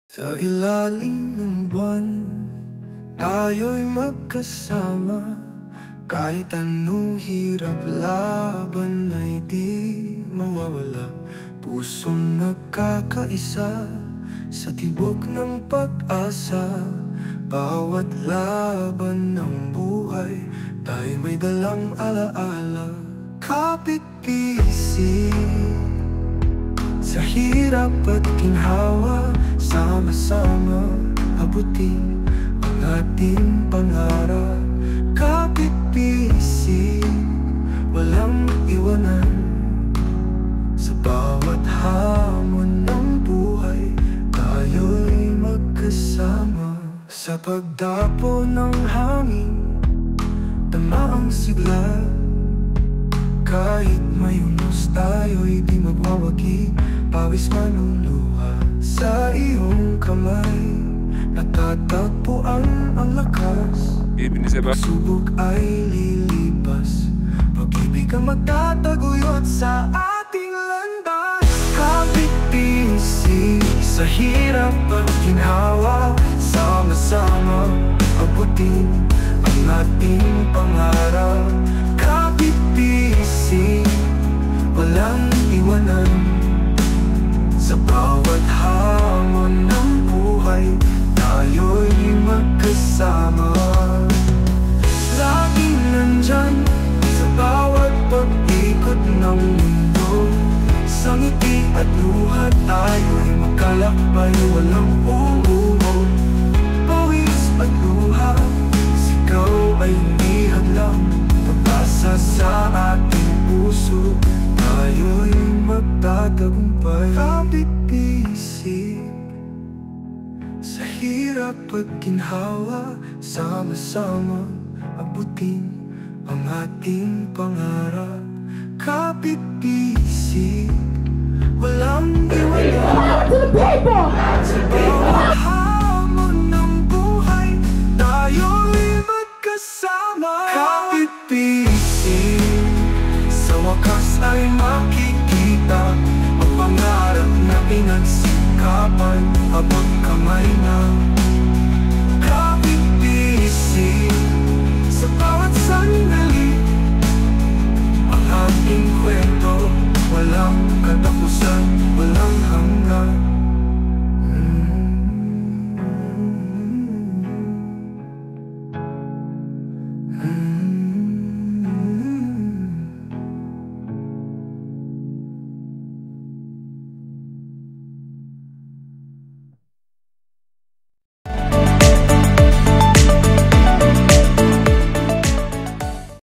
Sa ilalim ng buwan, tayo'y magkasama. Kahit anong hirap laban ay di mawawala. Pusong nagkakaisa sa tibok ng pag-asa. Bawat laban ng buhay, tayo'y may dalang alaala. Kapit-bisig sa hirap at ginhawa, sama-sama abutin ang ating pangarap. Kapit-bisig, walang iwanan. Sa bawat hamon ng buhay, tayo'y magkasama. Sa pagdapo ng hangin, tama ang sigla. Kahit may unos, tayo'y di magwawagi. Pawis manuluha sa iyong kamay, natatagpuan ang lakas. Pagsubok ay lilipas, pag-ibig ang magtataguyod sa ating landas. Kapit-bisig sa hirap at ginhawa, sama-sama abutin ang ating pangarap. Kapit-bisig, walang iwanan. Sa bawat hamon ng buhay, tayo'y magkasama. Laging nandyan sa bawat pag-ikot ng mundo. Sa ngiti at luha, tayo'y magkalakbay, walang umuho. Pawis at luha, sigaw ay hindi hadlang. Pag-asa sa ating puso, tayo'y magtatagumpay. Kapit-bisig sa hirap at ginhawa, sama-sama abutin ang ating pangarap. Kapit-bisig, walang iwanan. Sa bawat hamon ng buhay, tayo'y magkasama. Kapit-bisig, sa wakas ay makikita ang pangarap na pinagsikapan. Habang kamay na